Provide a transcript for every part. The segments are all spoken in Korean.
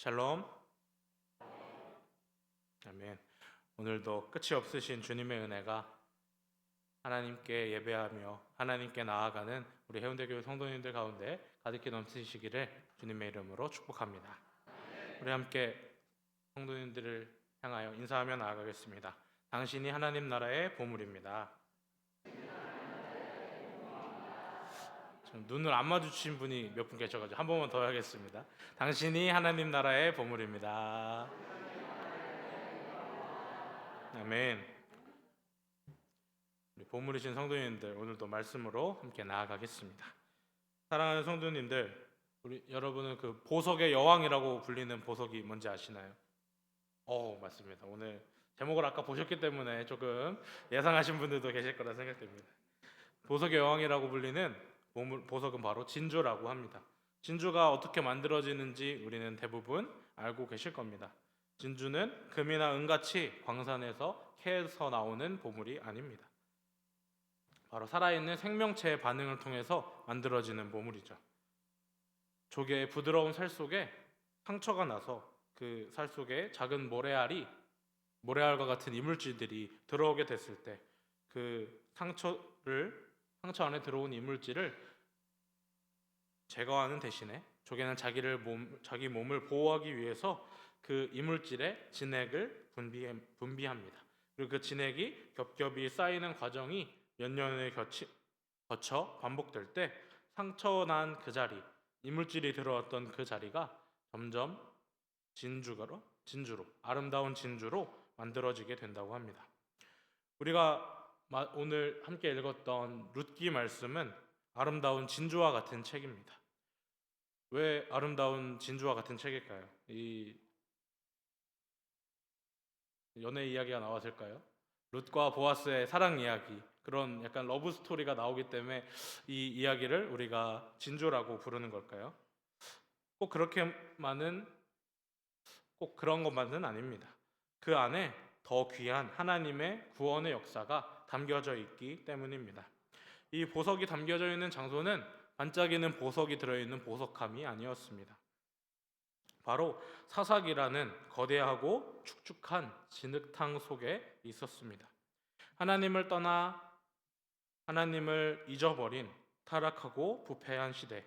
샬롬. 아멘. 오늘도 끝이 없으신 주님의 은혜가 하나님께 예배하며 하나님께 나아가는 우리 해운대교회 성도님들 가운데 가득히 넘치시기를 주님의 이름으로 축복합니다. 우리 함께 성도님들을 향하여 인사하며 나아가겠습니다. 당신이 하나님 나라의 보물입니다. 눈을 안 마주친 분이 몇 분 계셔가지고 한 번만 더 하겠습니다. 당신이 하나님 나라의 보물입니다. 아멘. 우리 보물이신 성도님들, 오늘도 말씀으로 함께 나아가겠습니다. 사랑하는 성도님들, 여러분은 그 보석의 여왕이라고 불리는 보석이 뭔지 아시나요? 맞습니다. 오늘 제목을 아까 보셨기 때문에 조금 예상하신 분들도 계실 거라 생각됩니다. 보석의 여왕이라고 불리는 보석은 바로 진주라고 합니다. 진주가 어떻게 만들어지는지 우리는 대부분 알고 계실 겁니다. 진주는 금이나 은같이 광산에서 캐서 나오는 보물이 아닙니다. 바로 살아있는 생명체의 반응을 통해서 만들어지는 보물이죠. 조개의 부드러운 살 속에 상처가 나서 그 살 속에 작은 모래알과 같은 이물질들이 들어오게 됐을 때 그 상처 안에 들어온 이물질을 제거하는 대신에 조개는 자기 몸을 보호하기 위해서 그 이물질의 진액을 분비합니다. 그리고 그 진액이 겹겹이 쌓이는 과정이 몇 년을 거쳐 반복될 때 상처난 그 자리, 이물질이 들어왔던 그 자리가 점점 진주로 아름다운 진주로 만들어지게 된다고 합니다. 우리가 오늘 함께 읽었던 룻기 말씀은 아름다운 진주와 같은 책입니다. 왜 아름다운 진주와 같은 책일까요? 이 연애 이야기가 나왔을까요? 룻과 보아스의 사랑 이야기, 그런 약간 러브 스토리가 나오기 때문에 이 이야기를 우리가 진주라고 부르는 걸까요? 꼭 그런 것만은 아닙니다. 그 안에 더 귀한 하나님의 구원의 역사가 담겨져 있기 때문입니다. 이 보석이 담겨져 있는 장소는 반짝이는 보석이 들어있는 보석함이 아니었습니다. 바로 사삭이라는 거대하고 축축한 진흙탕 속에 있었습니다. 하나님을 떠나 하나님을 잊어버린 타락하고 부패한 시대,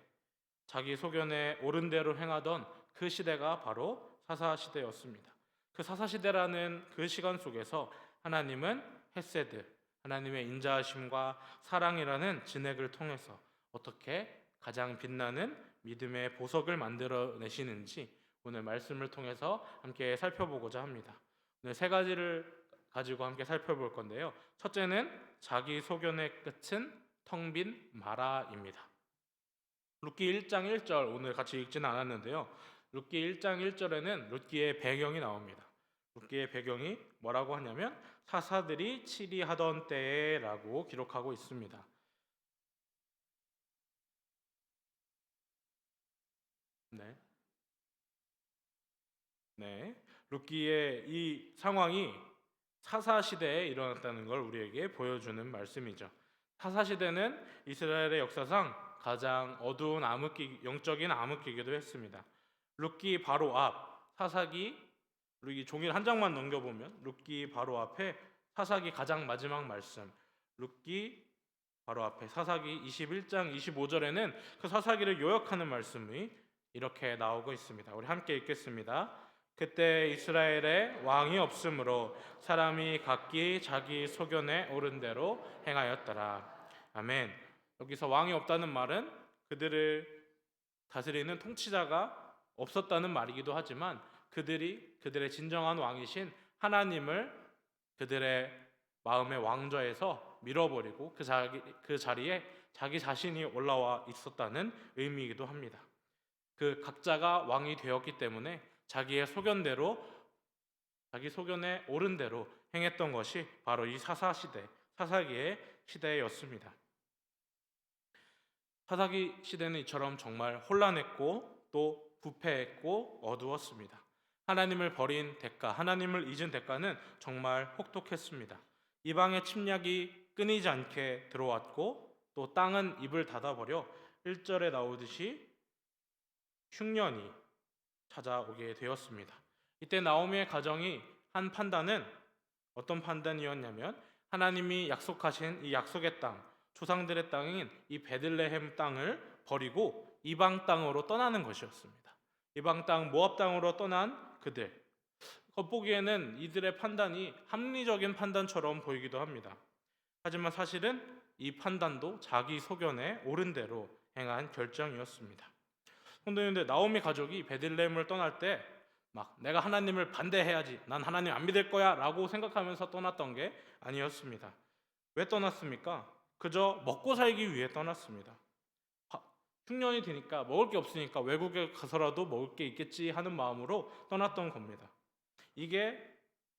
자기 소견에 옳은 대로 행하던 그 시대가 바로 사사시대였습니다. 그 사사시대라는 그 시간 속에서 하나님은 헤세드, 하나님의 인자하심과 사랑이라는 진액을 통해서 어떻게 가장 빛나는 믿음의 보석을 만들어내시는지 오늘 말씀을 통해서 함께 살펴보고자 합니다. 오늘 세 가지를 가지고 함께 살펴볼 건데요. 첫째는 자기 소견의 끝은 텅 빈 마라입니다. 룻기 1장 1절 오늘 같이 읽지는 않았는데요. 룻기 1장 1절에는 룻기의 배경이 나옵니다. 룻기의 배경이 뭐라고 하냐면 사사들이 치리하던 때라고 기록하고 있습니다. 네. 룻기의 이 상황이 사사 시대에 일어났다는 걸 우리에게 보여주는 말씀이죠. 사사 시대는 이스라엘의 역사상 가장 어두운 영적인 암흑기기도 했습니다. 룻기 바로 앞 사사기, 우리 종일 한 장만 넘겨보면 룻기 바로 앞에 사사기 가장 마지막 말씀, 룻기 바로 앞에 사사기 21장 25절에는 그 사사기를 요약하는 말씀이 이렇게 나오고 있습니다. 우리 함께 읽겠습니다. 그때 이스라엘에 왕이 없으므로 사람이 각기 자기 소견에 옳은 대로 행하였더라. 아멘. 여기서 왕이 없다는 말은 그들을 다스리는 통치자가 없었다는 말이기도 하지만 그들의 진정한 왕이신 하나님을 그들의 마음의 왕좌에서 밀어버리고 그 자리에 자기 자신이 올라와 있었다는 의미이기도 합니다. 그 각자가 왕이 되었기 때문에 자기 소견에 옳은 대로 행했던 것이 바로 이 사사기의 시대였습니다. 사사기 시대는 이처럼 정말 혼란했고 또 부패했고 어두웠습니다. 하나님을 버린 대가, 하나님을 잊은 대가는 정말 혹독했습니다. 이방의 침략이 끊이지 않게 들어왔고 또 땅은 입을 닫아버려 1절에 나오듯이 흉년이 찾아오게 되었습니다. 이때 나오미의 가정이 한 판단은 어떤 판단이었냐면 하나님이 약속하신 이 약속의 땅, 조상들의 땅인 이 베들레헴 땅을 버리고 이방 땅으로 떠나는 것이었습니다. 이방 땅 모압 땅으로 떠난 그들, 겉보기에는 이들의 판단이 합리적인 판단처럼 보이기도 합니다. 하지만 사실은 이 판단도 자기 소견에 옳은 대로 행한 결정이었습니다. 성도님들, 나오미 가족이 베들레헴을 떠날 때 막 내가 하나님을 반대해야지, 난 하나님 안 믿을 거야 라고 생각하면서 떠났던 게 아니었습니다. 왜 떠났습니까? 그저 먹고 살기 위해 떠났습니다. 흉년이 되니까 먹을 게 없으니까 외국에 가서라도 먹을 게 있겠지 하는 마음으로 떠났던 겁니다. 이게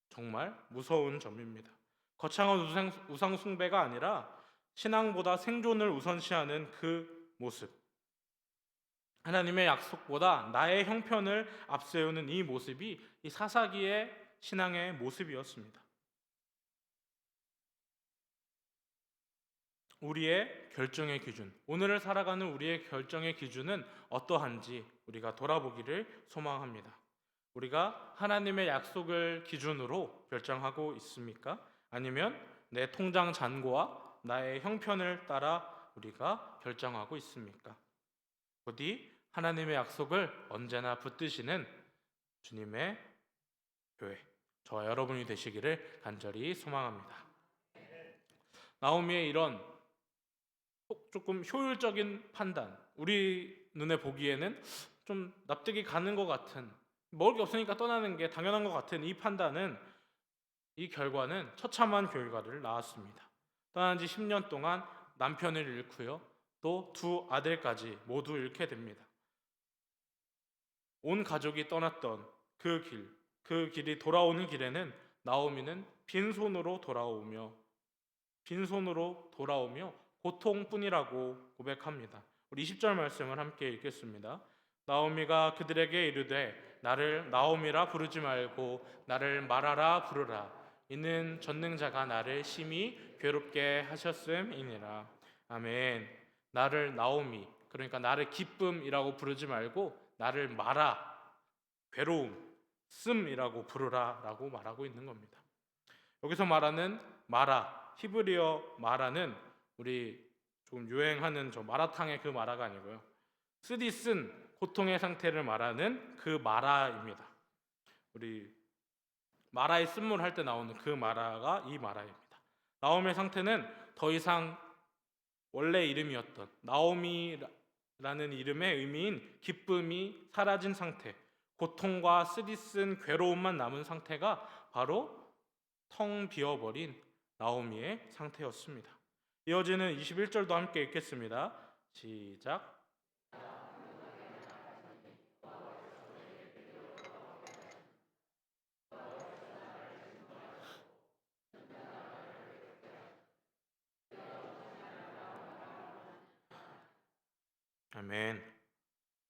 정말 무서운 점입니다. 거창한 우상 숭배가 아니라 신앙보다 생존을 우선시하는 그 모습, 하나님의 약속보다 나의 형편을 앞세우는 이 모습이 이 사사기의 신앙의 모습이었습니다. 우리의 결정의 기준, 오늘을 살아가는 우리의 결정의 기준은 어떠한지 우리가 돌아보기를 소망합니다. 우리가 하나님의 약속을 기준으로 결정하고 있습니까? 아니면 내 통장 잔고와 나의 형편을 따라 우리가 결정하고 있습니까? 부디 하나님의 약속을 언제나 붙드시는 주님의 교회, 저와 여러분이 되시기를 간절히 소망합니다. 나오미의 이런 조금 효율적인 판단, 우리 눈에 보기에는 좀 납득이 가는 것 같은, 먹을 게 없으니까 떠나는 게 당연한 것 같은 이 판단은, 이 결과는 처참한 결과를 낳았습니다. 떠난 지 10년 동안 남편을 잃고요, 또 두 아들까지 모두 잃게 됩니다. 온 가족이 떠났던 그 길이 돌아오는 길에는 나오미는 빈손으로 돌아오며 고통뿐이라고 고백합니다. 우리 20절 말씀을 함께 읽겠습니다. 나오미가 그들에게 이르되 나를 나오미라 부르지 말고 나를 마라라 부르라. 이는 전능자가 나를 심히 괴롭게 하셨음이니라. 아멘. 나를 나오미, 그러니까 나를 기쁨이라고 부르지 말고 나를 마라, 괴로움, 씀이라고 부르라 라고 말하고 있는 겁니다. 여기서 말하는 마라, 히브리어 마라는 우리 조금 유행하는 저 마라탕의 그 마라가 아니고요, 쓰디 쓴 고통의 상태를 말하는 그 마라입니다. 우리 마라의 쓴물 할 때 나오는 그 마라가 이 마라입니다. 나오미의 상태는 더 이상 원래 이름이었던 나오미라는 이름의 의미인 기쁨이 사라진 상태, 고통과 쓰디쓴 괴로움만 남은 상태가 바로 텅 비어버린 나오미의 상태였습니다. 이어지는 21절도 함께 읽겠습니다. 시작. 아멘.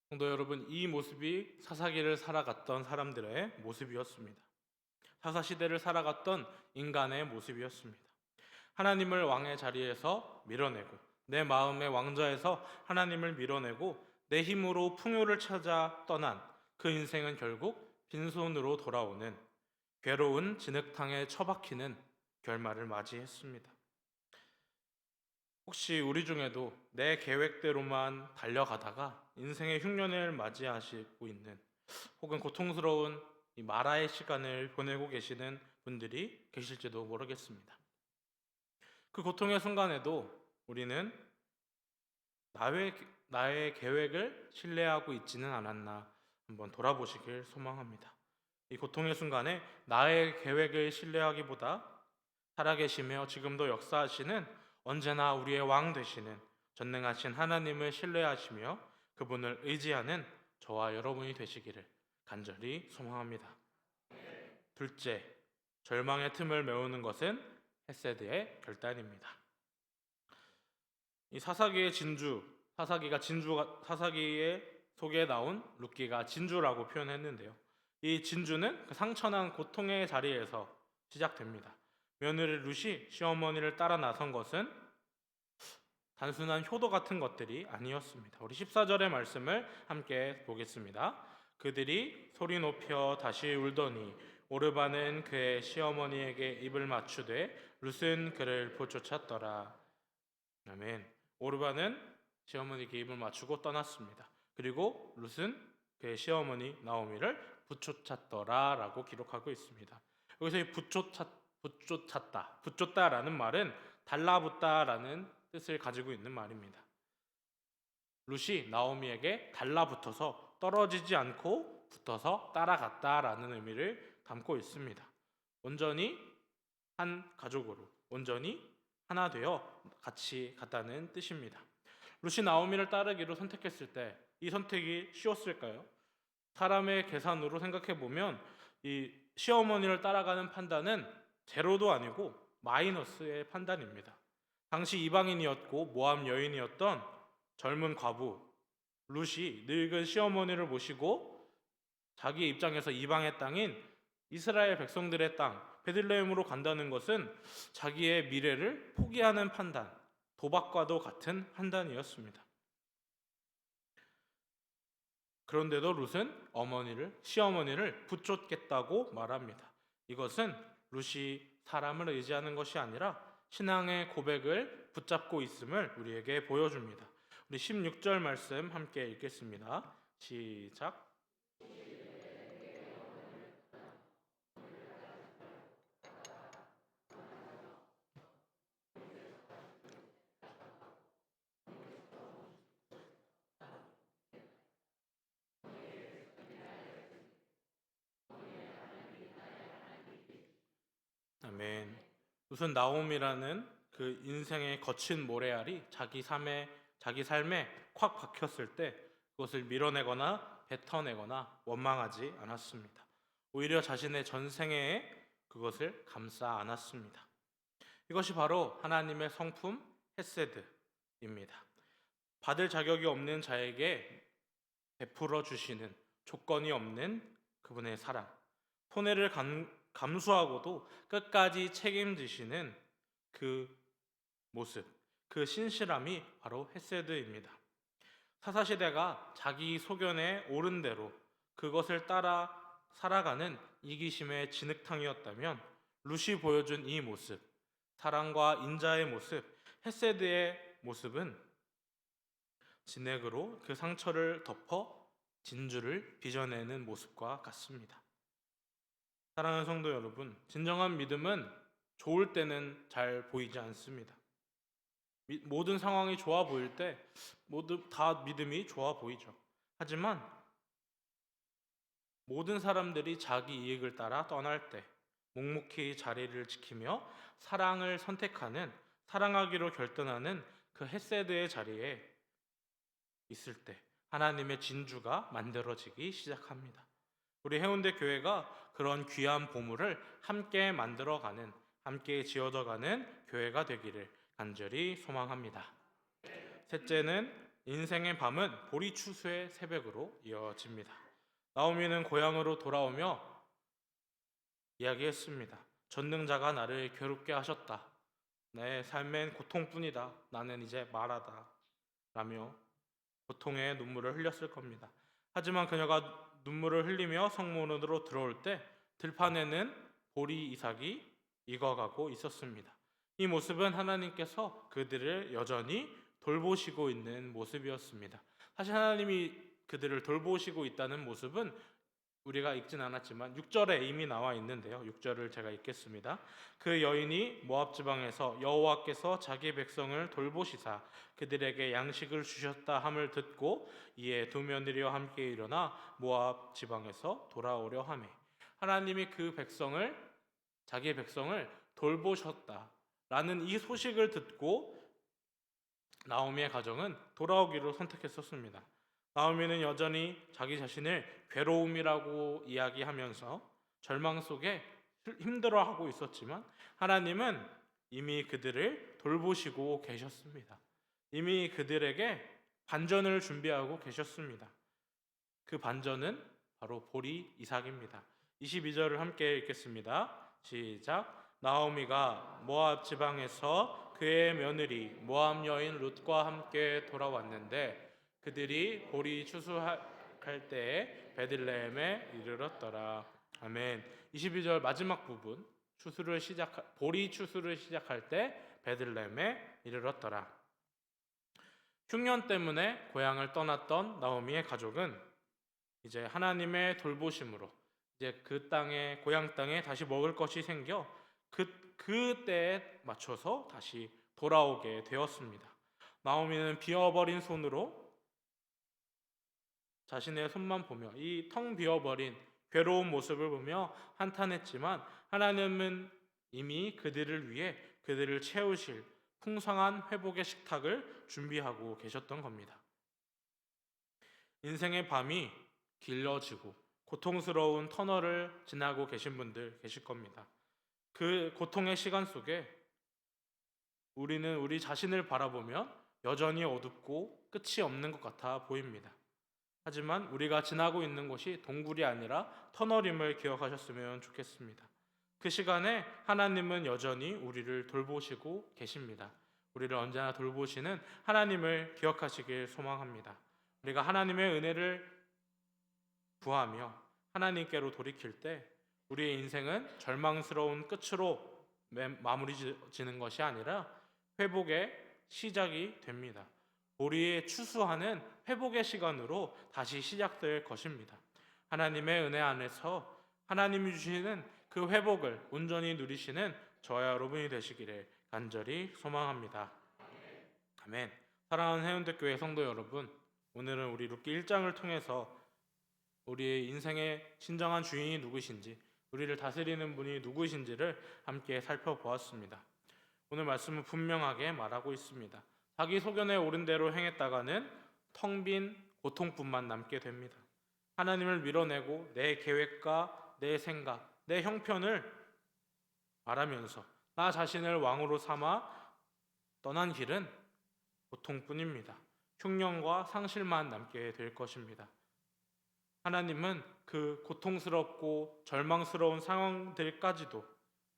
성도 여러분, 이 모습이 사사기를 살아갔던 사람들의 모습이었습니다. 사사시대를 살아갔던 인간의 모습이었습니다. 하나님을 왕의 자리에서 밀어내고, 내 마음의 왕좌에서 하나님을 밀어내고 내 힘으로 풍요를 찾아 떠난 그 인생은 결국 빈손으로 돌아오는 괴로운 진흙탕에 처박히는 결말을 맞이했습니다. 혹시 우리 중에도 내 계획대로만 달려가다가 인생의 흉년을 맞이하시고 있는, 혹은 고통스러운 이 마라의 시간을 보내고 계시는 분들이 계실지도 모르겠습니다. 그 고통의 순간에도 우리는 나의 계획을 신뢰하고 있지는 않았나 한번 돌아보시길 소망합니다. 이 고통의 순간에 나의 계획을 신뢰하기보다 살아계시며 지금도 역사하시는 언제나 우리의 왕 되시는 전능하신 하나님을 신뢰하시며 그분을 의지하는 저와 여러분이 되시기를 간절히 소망합니다. 둘째, 절망의 틈을 메우는 것은 헤세드의 결단입니다. 이 사사기의 속에 나온 룻기가 진주라고 표현했는데요. 이 진주는 그 상처난 고통의 자리에서 시작됩니다. 며느리 룻이 시어머니를 따라 나선 것은 단순한 효도 같은 것들이 아니었습니다. 우리 14절의 말씀을 함께 보겠습니다. 그들이 소리 높여 다시 울더니 오르바는 그의 시어머니에게 입을 맞추되 룻은 그를 부쫓았더라. 아멘. 오르바는 시어머니에게 입을 맞추고 떠났습니다. 그리고 룻은 그의 시어머니 나오미를 부쫓았더라라고 기록하고 있습니다. 여기서 이 붙쫓다라는 말은 달라붙다라는 뜻을 가지고 있는 말입니다. 룻이 나오미에게 달라붙어서 떨어지지 않고 붙어서 따라갔다라는 의미를 담고 있습니다. 온전히 한 가족으로, 온전히 하나 되어 같이 갔다는 뜻입니다. 룻이 나오미를 따르기로 선택했을 때 이 선택이 쉬웠을까요? 사람의 계산으로 생각해 보면 이 시어머니를 따라가는 판단은 제로도 아니고 마이너스의 판단입니다. 당시 이방인이었고 모압 여인이었던 젊은 과부 룻이 늙은 시어머니를 모시고 자기 입장에서 이방의 땅인 이스라엘 백성들의 땅 베들레헴으로 간다는 것은 자기의 미래를 포기하는 판단, 도박과도 같은 판단이었습니다. 그런데도 룻은 시어머니를 붙쫓겠다고 말합니다. 이것은 룻이 사람을 의지하는 것이 아니라 신앙의 고백을 붙잡고 있음을 우리에게 보여줍니다. 우리 16절 말씀 함께 읽겠습니다. 시작. 아멘. 우선 나옴이라는 그 인생의 거친 모래알이 자기 삶에 콱 박혔을 때 그것을 밀어내거나 뱉어내거나 원망하지 않았습니다. 오히려 자신의 전생에 그것을 감싸 안았습니다. 이것이 바로 하나님의 성품 헤세드입니다. 받을 자격이 없는 자에게 베풀어 주시는 조건이 없는 그분의 사랑, 손해를 감수하고도 끝까지 책임지시는 그 모습, 그 신실함이 바로 헤세드입니다. 사사시대가 자기 소견에 옳은 대로 그것을 따라 살아가는 이기심의 진흙탕이었다면 룻이 보여준 이 모습, 사랑과 인자의 모습, 헤세드의 모습은 진액으로 그 상처를 덮어 진주를 빚어내는 모습과 같습니다. 사랑하는 성도 여러분, 진정한 믿음은 좋을 때는 잘 보이지 않습니다. 모든 상황이 좋아 보일 때 모두 다 믿음이 좋아 보이죠. 하지만 모든 사람들이 자기 이익을 따라 떠날 때 묵묵히 자리를 지키며 사랑을 선택하는, 사랑하기로 결단하는 그 헤세드의 자리에 있을 때 하나님의 진주가 만들어지기 시작합니다. 우리 해운대 교회가 그런 귀한 보물을 함께 만들어가는, 함께 지어져가는 교회가 되기를 간절히 소망합니다. 셋째는 인생의 밤은 보리추수의 새벽으로 이어집니다. 나오미는 고향으로 돌아오며 이야기했습니다. 전능자가 나를 괴롭게 하셨다. 내 삶엔 고통뿐이다. 나는 이제 말하다. 라며 고통의 눈물을 흘렸을 겁니다. 하지만 그녀가 눈물을 흘리며 성문으로 들어올 때 들판에는 보리 이삭이 익어가고 있었습니다. 이 모습은 하나님께서 그들을 여전히 돌보시고 있는 모습이었습니다. 사실 하나님이 그들을 돌보시고 있다는 모습은 우리가 읽진 않았지만 6절에 이미 나와 있는데요. 6절을 제가 읽겠습니다. 그 여인이 모압 지방에서 여호와께서 자기 백성을 돌보시사 그들에게 양식을 주셨다 함을 듣고 이에 두 며느리와 함께 일어나 모압 지방에서 돌아오려 하매, 하나님이 그 백성을, 자기 백성을 돌보셨다라는 이 소식을 듣고 나오미의 가정은 돌아오기로 선택했었습니다. 나오미는 여전히 자기 자신을 괴로움이라고 이야기하면서 절망 속에 힘들어하고 있었지만 하나님은 이미 그들을 돌보시고 계셨습니다. 이미 그들에게 반전을 준비하고 계셨습니다. 그 반전은 바로 보리 이삭입니다. 22절을 함께 읽겠습니다. 시작. 나오미가 모압 지방에서 그의 며느리 모압 여인 룻과 함께 돌아왔는데 그들이 보리 추수할 시작할 때에 베들레헴에 이르렀더라. 아멘. 22절 마지막 부분, 보리 추수를 시작할 때 베들레헴에 이르렀더라. 흉년 때문에 고향을 떠났던 나오미의 가족은 이제 하나님의 돌보심으로 이제 그 땅에, 고향 땅에 다시 먹을 것이 생겨 그때에 맞춰서 다시 돌아오게 되었습니다. 나오미는 비어버린 손으로 자신의 손만 보며 이 텅 비어버린 괴로운 모습을 보며 한탄했지만 하나님은 이미 그들을 위해 그들을 채우실 풍성한 회복의 식탁을 준비하고 계셨던 겁니다. 인생의 밤이 길어지고 고통스러운 터널을 지나고 계신 분들 계실 겁니다. 그 고통의 시간 속에 우리는 우리 자신을 바라보면 여전히 어둡고 끝이 없는 것 같아 보입니다. 하지만 우리가 지나고 있는 곳이 동굴이 아니라 터널임을 기억하셨으면 좋겠습니다. 그 시간에 하나님은 여전히 우리를 돌보시고 계십니다. 우리를 언제나 돌보시는 하나님을 기억하시길 소망합니다. 우리가 하나님의 은혜를 구하며 하나님께로 돌이킬 때 우리의 인생은 절망스러운 끝으로 마무리지는 것이 아니라 회복의 시작이 됩니다. 우리의 추수하는 회복의 시간으로 다시 시작될 것입니다. 하나님의 은혜 안에서 하나님이 주시는 그 회복을 온전히 누리시는 저와 여러분이 되시기를 간절히 소망합니다. 아멘. 사랑하는 해운대교회 성도 여러분, 오늘은 우리 룻기 1장을 통해서 우리의 인생의 진정한 주인이 누구신지, 우리를 다스리는 분이 누구신지를 함께 살펴보았습니다. 오늘 말씀은 분명하게 말하고 있습니다. 자기 소견에 옳은 대로 행했다가는 텅 빈 고통뿐만 남게 됩니다. 하나님을 밀어내고 내 계획과 내 생각, 내 형편을 말하면서 나 자신을 왕으로 삼아 떠난 길은 고통뿐입니다. 흉년과 상실만 남게 될 것입니다. 하나님은 그 고통스럽고 절망스러운 상황들까지도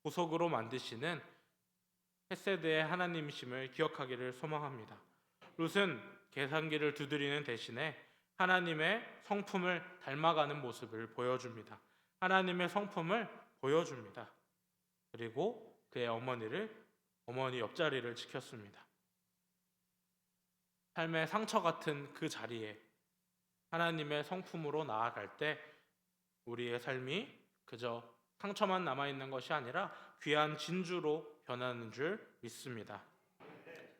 보석으로 만드시는 헤세드의 하나님이심을 기억하기를 소망합니다. 룻은 계산기를 두드리는 대신에 하나님의 성품을 닮아가는 모습을 보여줍니다. 하나님의 성품을 보여줍니다. 그리고 그의 어머니 옆자리를 지켰습니다. 삶의 상처 같은 그 자리에 하나님의 성품으로 나아갈 때 우리의 삶이 그저 상처만 남아있는 것이 아니라 귀한 진주로 변하는 줄 믿습니다.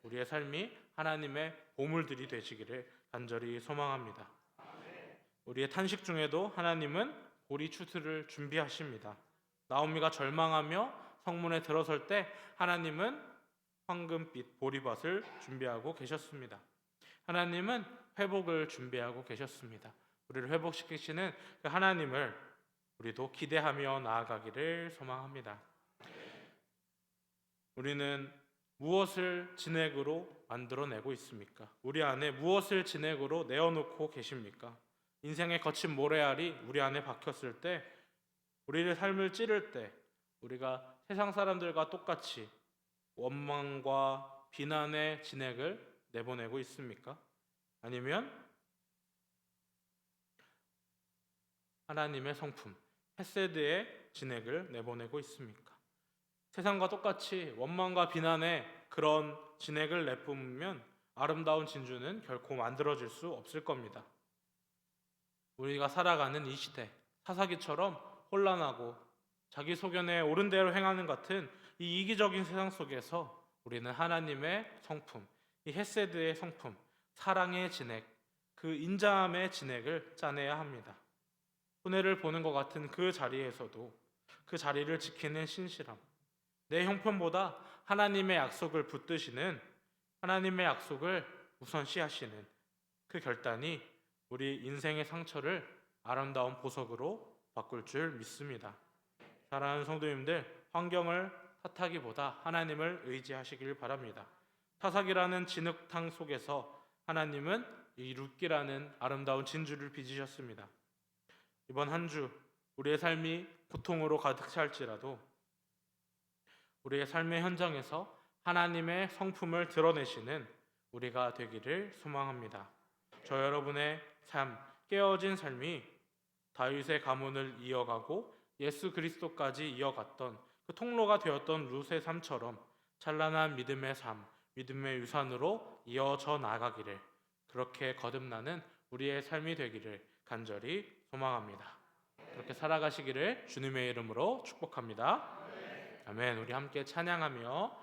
우리의 삶이 하나님의 보물들이 되시기를 간절히 소망합니다. 우리의 탄식 중에도 하나님은 보리 추수를 준비하십니다. 나오미가 절망하며 성문에 들어설 때 하나님은 황금빛 보리밭을 준비하고 계셨습니다. 하나님은 회복을 준비하고 계셨습니다. 우리를 회복시키시는 그 하나님을 우리도 기대하며 나아가기를 소망합니다. 우리는 무엇을 진액으로 만들어내고 있습니까? 우리 안에 무엇을 진액으로 내어놓고 계십니까? 인생의 거친 모래알이 우리 안에 박혔을 때, 우리의 삶을 찌를 때 우리가 세상 사람들과 똑같이 원망과 비난의 진액을 내보내고 있습니까? 아니면 하나님의 성품, 헤세드의 진액을 내보내고 있습니까? 세상과 똑같이 원망과 비난의 그런 진액을 내뿜으면 아름다운 진주는 결코 만들어질 수 없을 겁니다. 우리가 살아가는 이 시대, 사사기처럼 혼란하고 자기 소견에 옳은 대로 행하는 같은 이 이기적인 세상 속에서 우리는 하나님의 성품, 이 헤세드의 성품, 사랑의 진액, 그 인자함의 진액을 짜내야 합니다. 손해를 보는 것 같은 그 자리에서도 그 자리를 지키는 신실함, 내 형편보다 하나님의 약속을 붙드시는, 하나님의 약속을 우선시하시는 그 결단이 우리 인생의 상처를 아름다운 보석으로 바꿀 줄 믿습니다. 사랑하는 성도님들, 환경을 탓하기보다 하나님을 의지하시길 바랍니다. 타삭이라는 진흙탕 속에서 하나님은 이 룻기라는 아름다운 진주를 빚으셨습니다. 이번 한 주 우리의 삶이 고통으로 가득 찰지라도 우리의 삶의 현장에서 하나님의 성품을 드러내시는 우리가 되기를 소망합니다. 저 여러분의 삶 깨어진 삶이 다윗의 가문을 이어가고 예수 그리스도까지 이어갔던 그 통로가 되었던 룻의 삶처럼 찬란한 믿음의 삶, 믿음의 유산으로 이어져 나가기를, 그렇게 거듭나는 우리의 삶이 되기를 간절히 소망합니다. 그렇게 살아가시기를 주님의 이름으로 축복합니다. 아멘. 우리 함께 찬양하며